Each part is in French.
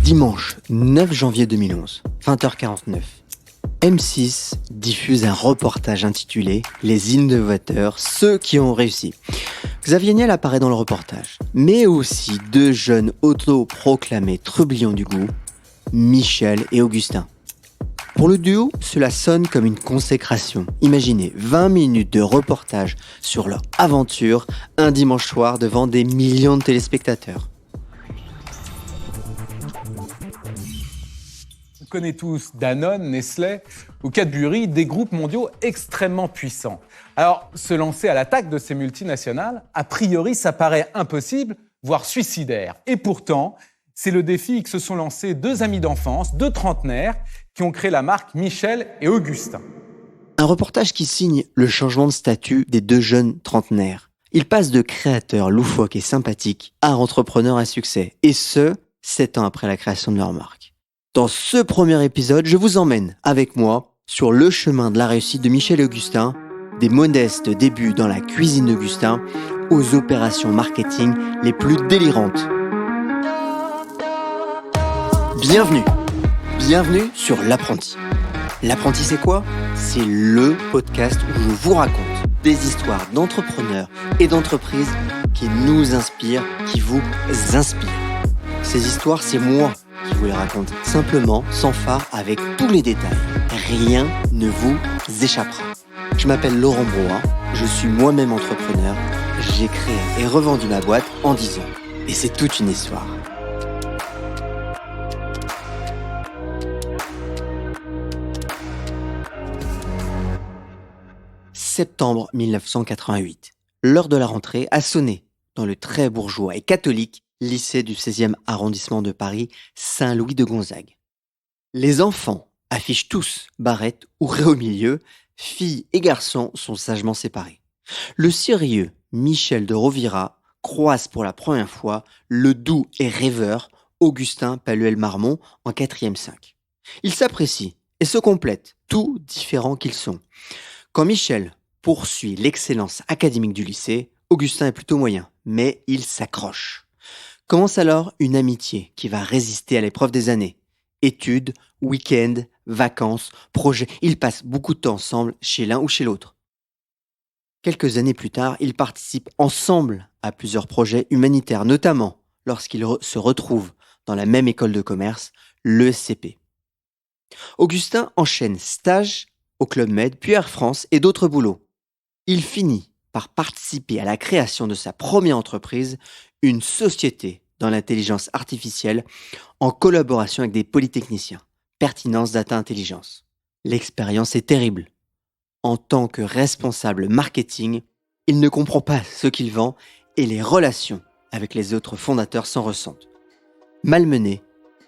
Dimanche 9 janvier 2011, 20h49. M6 diffuse un reportage intitulé « Les innovateurs, ceux qui ont réussi ». Xavier Niel apparaît dans le reportage, mais aussi deux jeunes autoproclamés trublions du goût, Michel et Augustin. Pour le duo, cela sonne comme une consécration. Imaginez 20 minutes de reportage sur leur aventure un dimanche soir devant des millions de téléspectateurs. On connaît tous Danone, Nestlé ou Cadbury, des groupes mondiaux extrêmement puissants. Alors, se lancer à l'attaque de ces multinationales, a priori, ça paraît impossible, voire suicidaire. Et pourtant, c'est le défi que se sont lancés deux amis d'enfance, deux trentenaires, qui ont créé la marque Michel et Augustin. Un reportage qui signe le changement de statut des deux jeunes trentenaires. Ils passent de créateurs loufoques et sympathiques à entrepreneurs à succès, et ce, 7 ans après la création de leur marque. Dans ce premier épisode, je vous emmène avec moi sur le chemin de la réussite de Michel et Augustin, des modestes débuts dans la cuisine d'Augustin aux opérations marketing les plus délirantes. Bienvenue sur L'Apprenti. L'Apprenti, c'est quoi ? C'est le podcast où je vous raconte des histoires d'entrepreneurs et d'entreprises qui nous inspirent, qui vous inspirent. Ces histoires, c'est moi qui vous les raconte, simplement, sans phare, avec tous les détails. Rien ne vous échappera. Je m'appelle Laurent Broa, je suis moi-même entrepreneur, j'ai créé et revendu ma boîte en 10 ans. Et c'est toute une histoire. Septembre 1988. L'heure de la rentrée a sonné dans le très bourgeois et catholique lycée du 16e arrondissement de Paris, Saint-Louis de Gonzague. Les enfants affichent tous barrette ou raie au milieu, filles et garçons sont sagement séparés. Le sérieux Michel de Rovira croise pour la première fois le doux et rêveur Augustin Palluel-Marmont en 4e 5. Ils s'apprécient et se complètent, tous différents qu'ils sont. Quand Michel poursuit l'excellence académique du lycée, Augustin est plutôt moyen, mais il s'accroche. Commence alors une amitié qui va résister à l'épreuve des années. Études, week-ends, vacances, projets, ils passent beaucoup de temps ensemble chez l'un ou chez l'autre. Quelques années plus tard, ils participent ensemble à plusieurs projets humanitaires, notamment lorsqu'ils se retrouvent dans la même école de commerce, l'ESCP. Augustin enchaîne stage au Club Med, puis Air France et d'autres boulots. Il finit par participer à la création de sa première entreprise, une société dans l'intelligence artificielle en collaboration avec des polytechniciens. Pertinence Data Intelligence. L'expérience est terrible. En tant que responsable marketing, il ne comprend pas ce qu'il vend et les relations avec les autres fondateurs s'en ressentent. Malmené,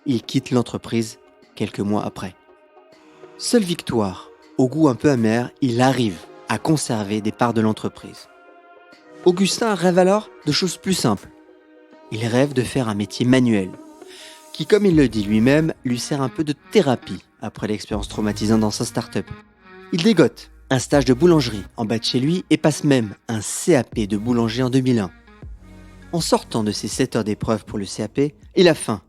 il quitte l'entreprise quelques mois après. Seule victoire, au goût un peu amer, il arrive à conserver des parts de l'entreprise. Augustin rêve alors de choses plus simples. Il rêve de faire un métier manuel, qui, comme il le dit lui-même, lui sert un peu de thérapie après l'expérience traumatisante dans sa start-up. Il dégote un stage de boulangerie en bas de chez lui et passe même un CAP de boulanger en 2001. En sortant de ses 7 heures d'épreuve pour le CAP, il a faim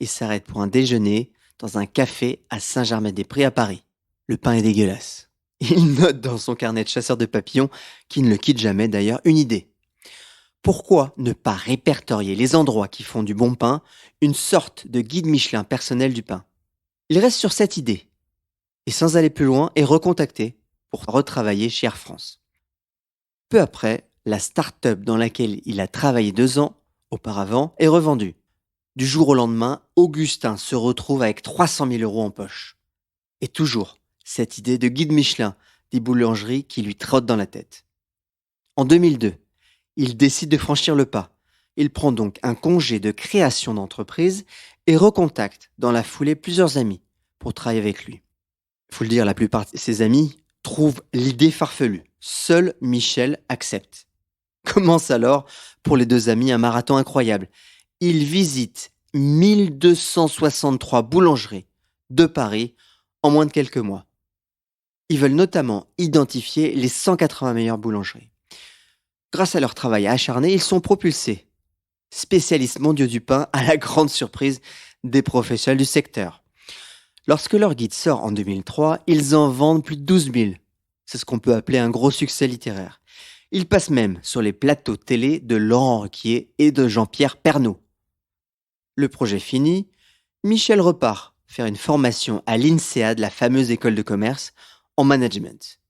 et s'arrête pour un déjeuner dans un café à Saint-Germain-des-Prés à Paris. Le pain est dégueulasse. Il note dans son carnet de chasseur de papillons, qui ne le quitte jamais d'ailleurs, une idée. Pourquoi ne pas répertorier les endroits qui font du bon pain, une sorte de guide Michelin personnel du pain ? Il reste sur cette idée, et sans aller plus loin, est recontacté pour retravailler chez Air France. Peu après, la start-up dans laquelle il a travaillé 2 ans auparavant est revendue. Du jour au lendemain, Augustin se retrouve avec 300 000 € en poche. Et toujours, cette idée de guide Michelin des boulangeries qui lui trotte dans la tête. En 2002, il décide de franchir le pas. Il prend donc un congé de création d'entreprise et recontacte dans la foulée plusieurs amis pour travailler avec lui. Il faut le dire, la plupart de ses amis trouvent l'idée farfelue. Seul Michel accepte. Commence alors pour les deux amis un marathon incroyable. Ils visitent 1263 boulangeries de Paris en moins de quelques mois. Ils veulent notamment identifier les 180 meilleures boulangeries. Grâce à leur travail acharné, ils sont propulsés. Spécialistes mondiaux du pain, à la grande surprise des professionnels du secteur. Lorsque leur guide sort en 2003, ils en vendent plus de 12 000. C'est ce qu'on peut appeler un gros succès littéraire. Il passe même sur les plateaux télé de Laurent Ruquier et de Jean-Pierre Pernaut. Le projet fini, Michel repart faire une formation à l'INSEAD, la fameuse école de commerce, en management.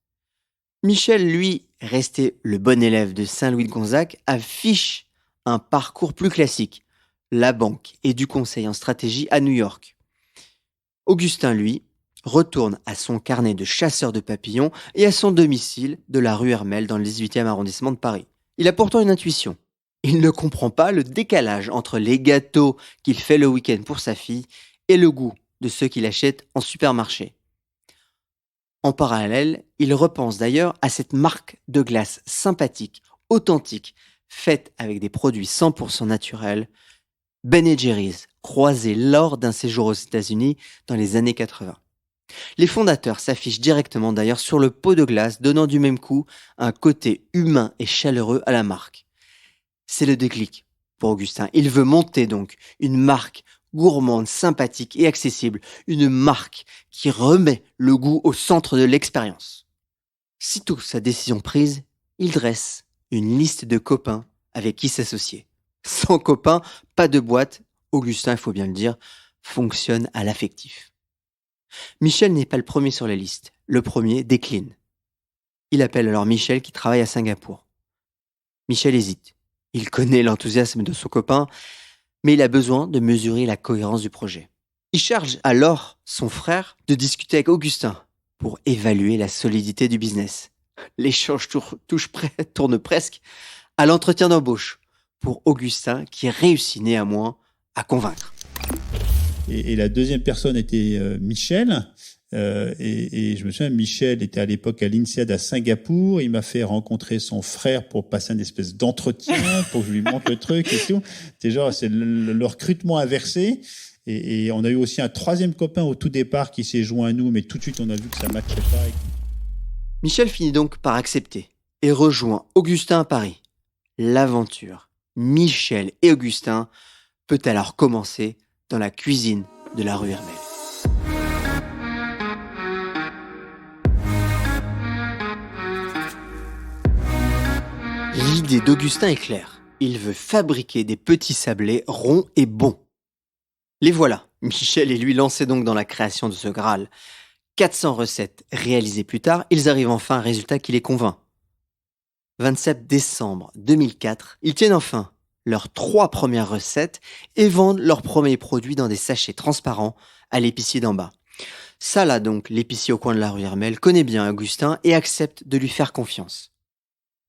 Michel, lui, resté le bon élève de Saint-Louis de Gonzague, affiche un parcours plus classique, la banque et du conseil en stratégie à New York. Augustin, lui, retourne à son carnet de chasseur de papillons et à son domicile de la rue Hermel dans le 18e arrondissement de Paris. Il a pourtant une intuition. Il ne comprend pas le décalage entre les gâteaux qu'il fait le week-end pour sa fille et le goût de ceux qu'il achète en supermarché. En parallèle, il repense d'ailleurs à cette marque de glace sympathique, authentique, faite avec des produits 100% naturels, Ben & Jerry's, croisé lors d'un séjour aux États-Unis dans les années 80. Les fondateurs s'affichent directement d'ailleurs sur le pot de glace, donnant du même coup un côté humain et chaleureux à la marque. C'est le déclic pour Augustin. Il veut monter donc une marque gourmande, sympathique et accessible, une marque qui remet le goût au centre de l'expérience. Sitôt sa décision prise, il dresse une liste de copains avec qui s'associer. Sans copains, pas de boîte. Augustin, il faut bien le dire, fonctionne à l'affectif. Michel n'est pas le premier sur la liste. Le premier décline. Il appelle alors Michel qui travaille à Singapour. Michel hésite. Il connaît l'enthousiasme de son copain, mais il a besoin de mesurer la cohérence du projet. Il charge alors son frère de discuter avec Augustin pour évaluer la solidité du business. L'échange tourne presque à l'entretien d'embauche pour Augustin qui réussit néanmoins à convaincre. Et la deuxième personne était Michel. Et je me souviens, Michel était à l'époque à l'INSEAD à Singapour. Il m'a fait rencontrer son frère pour passer une espèce d'entretien, pour que je lui montre le truc et tout. C'est genre, c'est le recrutement inversé. Et on a eu aussi un troisième copain au tout départ qui s'est joint à nous, mais tout de suite, on a vu que ça ne matchait pas. Michel finit donc par accepter et rejoint Augustin à Paris. L'aventure Michel et Augustin peut alors commencer dans la cuisine de la rue Hermel. L'idée d'Augustin est claire. Il veut fabriquer des petits sablés ronds et bons. Les voilà. Michel et lui lancés donc dans la création de ce Graal. 400 recettes réalisées plus tard, ils arrivent enfin à un résultat qui les convainc. 27 décembre 2004, ils tiennent enfin leurs 3 premières recettes et vendent leurs premiers produits dans des sachets transparents à l'épicier d'en bas. Ça là donc, l'épicier au coin de la rue Hermel connaît bien Augustin et accepte de lui faire confiance.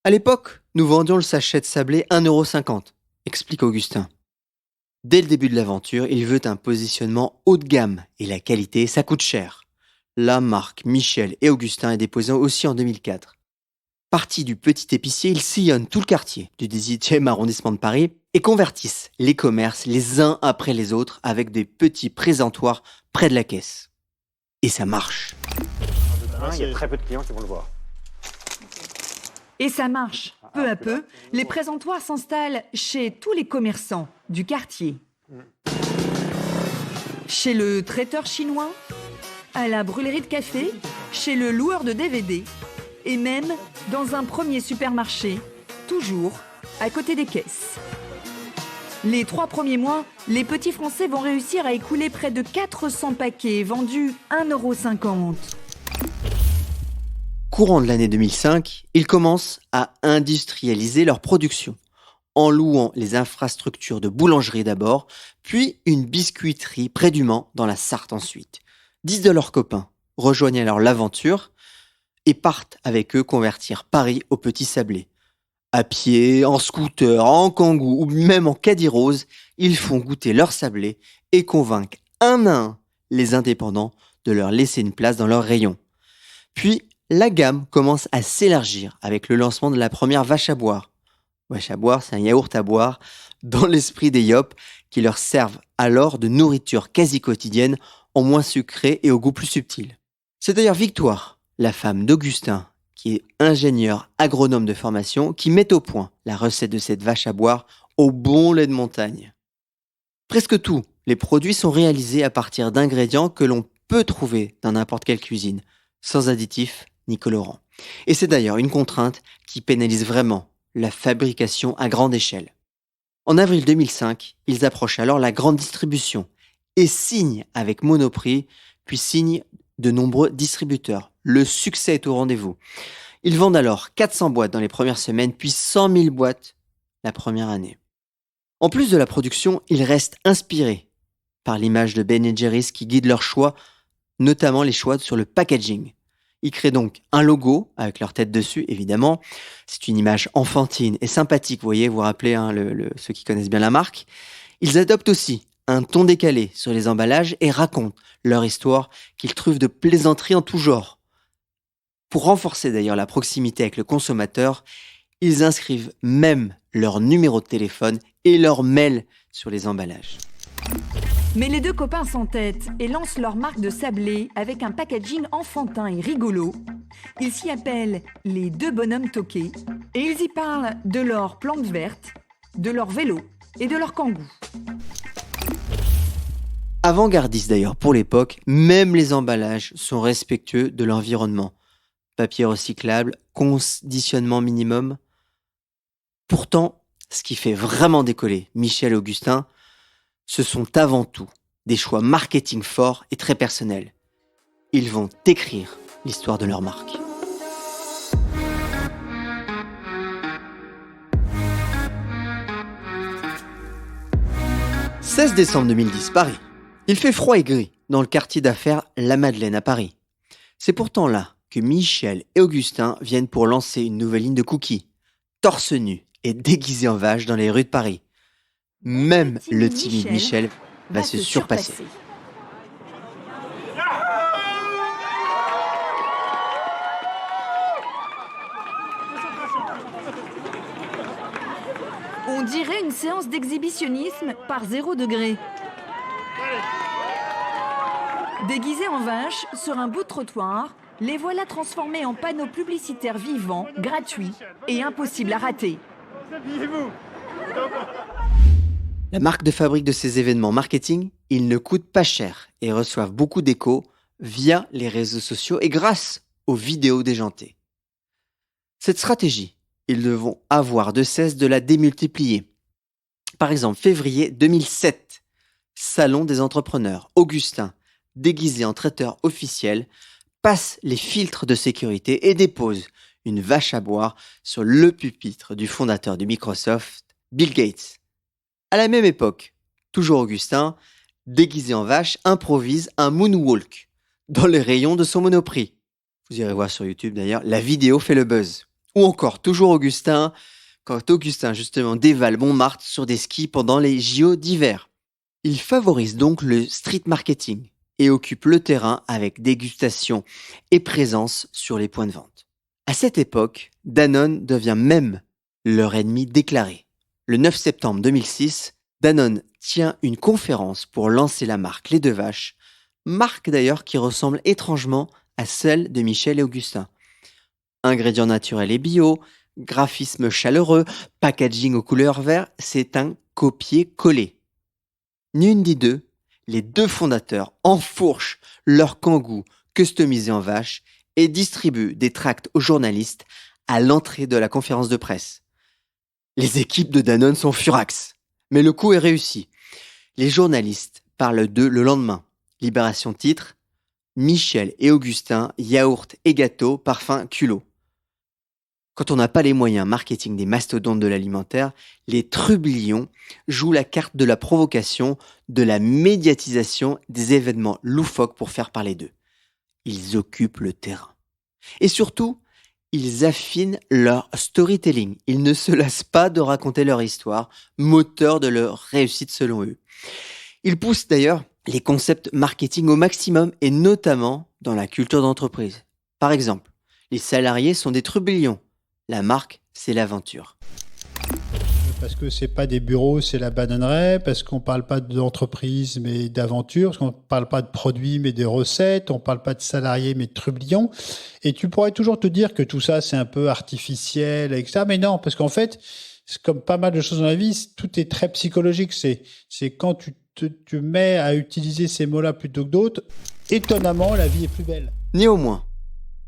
À l'époque, nous vendions le sachet de sablé 1,50 €, explique Augustin. Dès le début de l'aventure, il veut un positionnement haut de gamme et la qualité, ça coûte cher. La marque Michel et Augustin est déposée aussi en 2004. Partis du petit épicier, ils sillonnent tout le quartier du 18e arrondissement de Paris et convertissent les commerces les uns après les autres avec des petits présentoirs près de la caisse. Et ça marche. Il y a très peu de clients qui vont le voir. Et ça marche. Peu à peu, les présentoirs s'installent chez tous les commerçants du quartier. Chez le traiteur chinois, à la brûlerie de café, chez le loueur de DVD et même dans un premier supermarché, toujours à côté des caisses. Les 3 premiers mois, les petits Français vont réussir à écouler près de 400 paquets vendus 1,50 €. Courant de l'année 2005, ils commencent à industrialiser leur production, en louant les infrastructures de boulangerie d'abord, puis une biscuiterie près du Mans dans la Sarthe ensuite. 10 de leurs copains rejoignent alors l'aventure et partent avec eux convertir Paris au Petit Sablé. À pied, en scooter, en kangou ou même en caddie rose, ils font goûter leur sablé et convainquent un à un les indépendants de leur laisser une place dans leur rayon. Puis, la gamme commence à s'élargir avec le lancement de la première vache à boire. Vache à boire, c'est un yaourt à boire dans l'esprit des Yop qui leur servent alors de nourriture quasi quotidienne en moins sucré et au goût plus subtil. C'est d'ailleurs Victoire, la femme d'Augustin, qui est ingénieure agronome de formation, qui met au point la recette de cette vache à boire au bon lait de montagne. Presque tout Les produits sont réalisés à partir d'ingrédients que l'on peut trouver dans n'importe quelle cuisine, sans additifs ni colorants. Et c'est d'ailleurs une contrainte qui pénalise vraiment la fabrication à grande échelle. En avril 2005, ils approchent alors la grande distribution et signent avec Monoprix, puis signent de nombreux distributeurs. Le succès est au rendez-vous. Ils vendent alors 400 boîtes dans les premières semaines, puis 100 000 boîtes la première année. En plus de la production, ils restent inspirés par l'image de Ben & Jerry's qui guide leurs choix, notamment les choix sur le packaging. Ils créent donc un logo avec leur tête dessus, évidemment. C'est une image enfantine et sympathique, vous voyez, vous vous rappelez, ceux qui connaissent bien la marque. Ils adoptent aussi un ton décalé sur les emballages et racontent leur histoire qu'ils trouvent de plaisanteries en tout genre. Pour renforcer d'ailleurs la proximité avec le consommateur, ils inscrivent même leur numéro de téléphone et leur mail sur les emballages. Mais les deux copains s'entêtent et lancent leur marque de sablé avec un packaging enfantin et rigolo. Ils s'y appellent les deux bonhommes toqués et ils y parlent de leurs plantes vertes, de leur vélo et de leur kangou. Avant-gardistes d'ailleurs pour l'époque, même les emballages sont respectueux de l'environnement. Papier recyclable, conditionnement minimum. Pourtant, ce qui fait vraiment décoller Michel et Augustin, ce sont avant tout des choix marketing forts et très personnels. Ils vont écrire l'histoire de leur marque. « 16 décembre 2010, Paris. Il fait froid et gris dans le quartier d'affaires La Madeleine à Paris. C'est pourtant là que Michel et Augustin viennent pour lancer une nouvelle ligne de cookies, torse nu et déguisés en vache dans les rues de Paris. Même le timide Michel va se surpasser. On dirait une séance d'exhibitionnisme par 0 degré. Déguisés en vache sur un bout de trottoir, les voilà transformés en panneaux publicitaires vivants, gratuits et impossibles à rater. La marque de fabrique de ces événements marketing, ils ne coûtent pas cher et reçoivent beaucoup d'échos via les réseaux sociaux et grâce aux vidéos déjantées. Cette stratégie, ils devront avoir de cesse de la démultiplier. Par exemple, février 2007, Salon des entrepreneurs, Augustin, déguisé en traiteur officiel, passe les filtres de sécurité et dépose une vache à boire sur le pupitre du fondateur de Microsoft, Bill Gates. À la même époque, toujours Augustin, déguisé en vache, improvise un moonwalk dans les rayons de son Monoprix. Vous irez voir sur YouTube d'ailleurs, la vidéo fait le buzz. Ou encore, toujours Augustin, quand Augustin justement dévale Montmartre sur des skis pendant les JO d'hiver. Il favorise donc le street marketing et occupe le terrain avec dégustation et présence sur les points de vente. À cette époque, Danone devient même leur ennemi déclaré. Le 9 septembre 2006, Danone tient une conférence pour lancer la marque Les Deux Vaches, marque d'ailleurs qui ressemble étrangement à celle de Michel et Augustin. Ingrédients naturels et bio, graphisme chaleureux, packaging aux couleurs vert, c'est un copier-coller. Nul des deux, les deux fondateurs enfourchent leur kangou customisé en vache et distribuent des tracts aux journalistes à l'entrée de la conférence de presse. Les équipes de Danone sont furax, mais le coup est réussi. Les journalistes parlent d'eux le lendemain. Libération titre « Michel et Augustin, yaourt et gâteau, parfum culot ». Quand on n'a pas les moyens marketing des mastodontes de l'alimentaire, les trublions jouent la carte de la provocation, de la médiatisation des événements loufoques pour faire parler d'eux. Ils occupent le terrain. Et surtout, ils affinent leur storytelling. Ils ne se lassent pas de raconter leur histoire, moteur de leur réussite selon eux. Ils poussent d'ailleurs les concepts marketing au maximum et notamment dans la culture d'entreprise. Par exemple, les salariés sont des trublions. La marque, c'est l'aventure. Parce que c'est pas des bureaux, c'est la bananeraie, parce qu'on parle pas d'entreprise mais d'aventure, parce qu'on parle pas de produits mais de recettes, on parle pas de salariés mais de trublions. Et tu pourrais toujours te dire que tout ça c'est un peu artificiel, etc. Mais non, parce qu'en fait, c'est comme pas mal de choses dans la vie, tout est très psychologique. C'est quand tu te mets à utiliser ces mots-là plutôt que d'autres, étonnamment, la vie est plus belle. Néanmoins,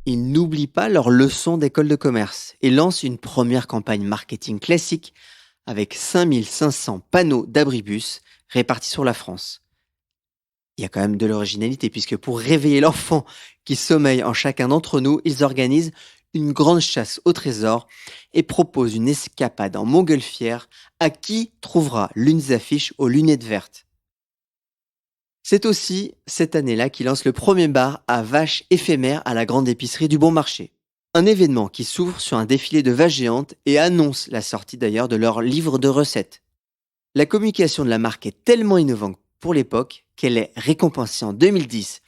ils n'oublient pas leur leçon d'école de commerce et lancent une première campagne marketing classique avec 5500 panneaux d'abribus répartis sur la France. Il y a quand même de l'originalité puisque pour réveiller l'enfant qui sommeille en chacun d'entre nous, ils organisent une grande chasse au trésor et proposent une escapade en montgolfière à qui trouvera l'une des affiches aux lunettes vertes. C'est aussi cette année-là qu'ils lancent le premier bar à vaches éphémères à la grande épicerie du Bon Marché. Un événement qui s'ouvre sur un défilé de vaches géantes et annonce la sortie d'ailleurs de leur livre de recettes. La communication de la marque est tellement innovante pour l'époque qu'elle est récompensée en 2010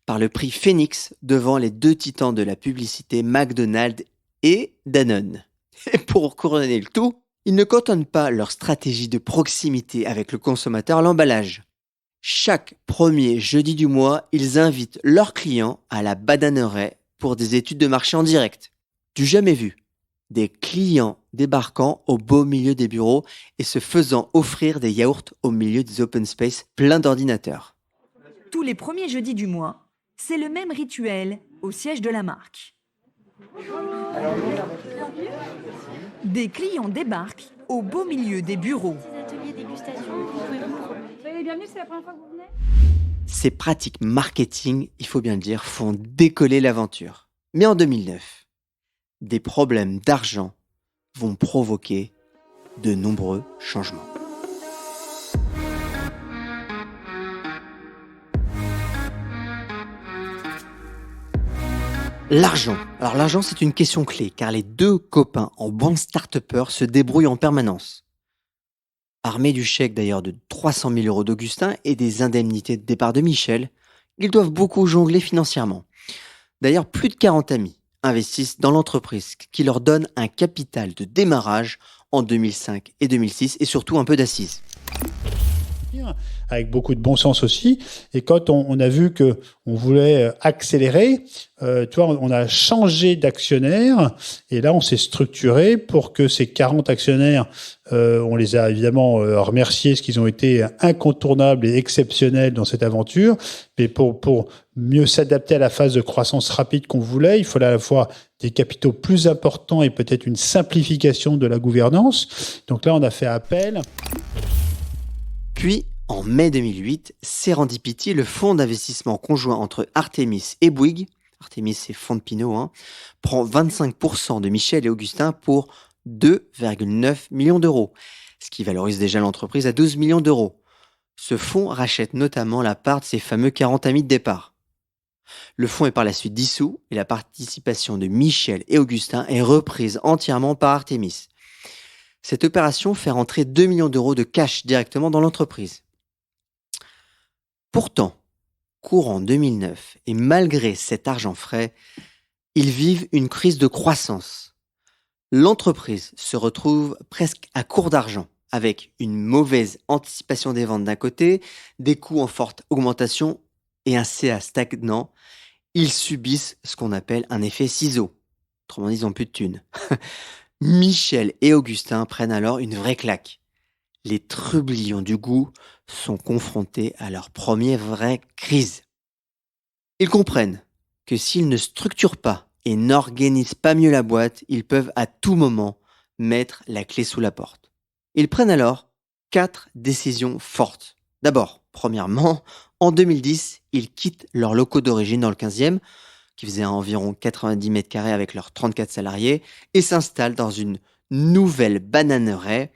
par le prix Phoenix devant les deux titans de la publicité McDonald's et Danone. Et pour couronner le tout, ils ne cantonnent pas leur stratégie de proximité avec le consommateur à l'emballage. Chaque premier jeudi du mois, ils invitent leurs clients à la bananerie pour des études de marché en direct. Du jamais vu. Des clients débarquant au beau milieu des bureaux et se faisant offrir des yaourts au milieu des open space pleins d'ordinateurs. Tous les premiers jeudis du mois, c'est le même rituel au siège de la marque. Des clients débarquent au beau milieu des bureaux. Soyez les bienvenus, c'est la première fois que vous venez ? Ces pratiques marketing, il faut bien le dire, font décoller l'aventure. Mais en 2009, des problèmes d'argent vont provoquer de nombreux changements. L'argent. Alors l'argent, c'est une question clé, car les deux copains en bons start-upers se débrouillent en permanence. Armés du chèque d'ailleurs de 300 000 euros d'Augustin et des indemnités de départ de Michel, ils doivent beaucoup jongler financièrement. D'ailleurs, plus de 40 amis investissent dans l'entreprise, qui leur donne un capital de démarrage en 2005 et 2006 et surtout un peu d'assises. Avec beaucoup de bon sens aussi. Et quand on a vu que on voulait accélérer, on a changé d'actionnaire et là on s'est structuré pour que ces 40 actionnaires, on les a évidemment remerciés parce qu'ils ont été incontournables et exceptionnels dans cette aventure. Mais pour mieux s'adapter à la phase de croissance rapide qu'on voulait, il fallait à la fois des capitaux plus importants et peut-être une simplification de la gouvernance. Donc là on a fait appel. Puis, en mai 2008, Serendipity, le fonds d'investissement conjoint entre Artemis et Bouygues, Artemis c'est fonds de Pinot, prend 25% de Michel et Augustin pour 2,9 millions d'euros, ce qui valorise déjà l'entreprise à 12 millions d'euros. Ce fonds rachète notamment la part de ses fameux 40 amis de départ. Le fonds est par la suite dissous et la participation de Michel et Augustin est reprise entièrement par Artemis. Cette opération fait rentrer 2 millions d'euros de cash directement dans l'entreprise. Pourtant, courant 2009, et malgré cet argent frais, ils vivent une crise de croissance. L'entreprise se retrouve presque à court d'argent, avec une mauvaise anticipation des ventes d'un côté, des coûts en forte augmentation et un CA stagnant. Ils subissent ce qu'on appelle un effet ciseau. Autrement dit, ils n'ont plus de thunes. Michel et Augustin prennent alors une vraie claque. Les trublions du goût sont confrontés à leur première vraie crise. Ils comprennent que s'ils ne structurent pas et n'organisent pas mieux la boîte, ils peuvent à tout moment mettre la clé sous la porte. Ils prennent alors 4 décisions fortes. D'abord, premièrement, en 2010, ils quittent leurs locaux d'origine dans le 15e, qui faisait environ 90 mètres carrés avec leurs 34 salariés, et s'installe dans une nouvelle bananerie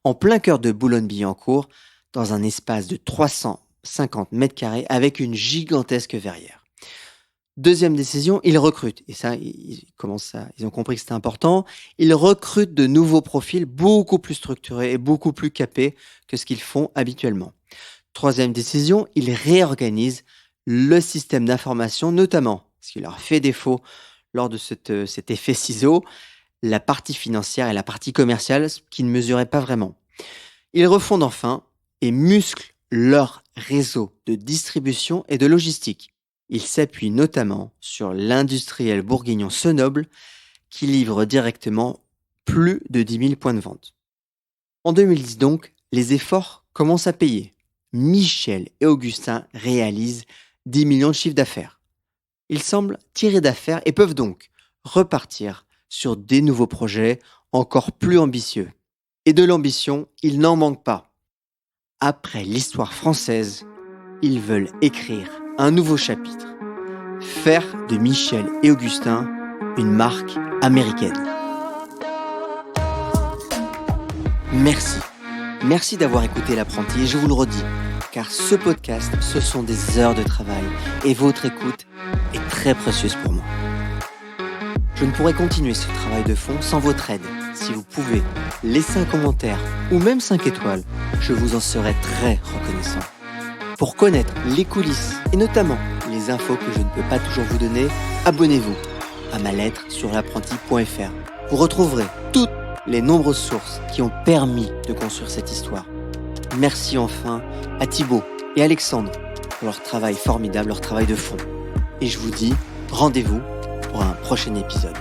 en plein cœur de Boulogne-Billancourt, dans un espace de 350 mètres carrés avec une gigantesque verrière. Deuxième décision, ils recrutent. Et ça, ils ont compris que c'était important. Ils recrutent de nouveaux profils beaucoup plus structurés et beaucoup plus capés que ce qu'ils font habituellement. Troisième décision, ils réorganisent le système d'information, notamment ce qui leur fait défaut lors de cet effet ciseau, la partie financière et la partie commerciale qui ne mesuraient pas vraiment. Ils refondent enfin et musclent leur réseau de distribution et de logistique. Ils s'appuient notamment sur l'industriel bourguignon Sonoble qui livre directement plus de 10 000 points de vente. En 2010 donc, les efforts commencent à payer. Michel et Augustin réalisent 10 millions de chiffres d'affaires. Ils semblent tirés d'affaire et peuvent donc repartir sur des nouveaux projets encore plus ambitieux. Et de l'ambition, il n'en manque pas. Après l'histoire française, ils veulent écrire un nouveau chapitre. Faire de Michel et Augustin une marque américaine. Merci. Merci d'avoir écouté l'apprenti et je vous le redis, car ce podcast, ce sont des heures de travail et votre écoute est très précieuse pour moi. Je ne pourrais continuer ce travail de fond sans votre aide. Si vous pouvez laisser un commentaire ou même 5 étoiles, je vous en serai très reconnaissant. Pour connaître les coulisses et notamment les infos que je ne peux pas toujours vous donner, abonnez-vous à ma lettre sur l'apprenti.fr. Vous retrouverez toutes les nombreuses sources qui ont permis de construire cette histoire. Merci enfin à Thibaut et Alexandre pour leur travail formidable, leur travail de fond. Et je vous dis rendez-vous pour un prochain épisode.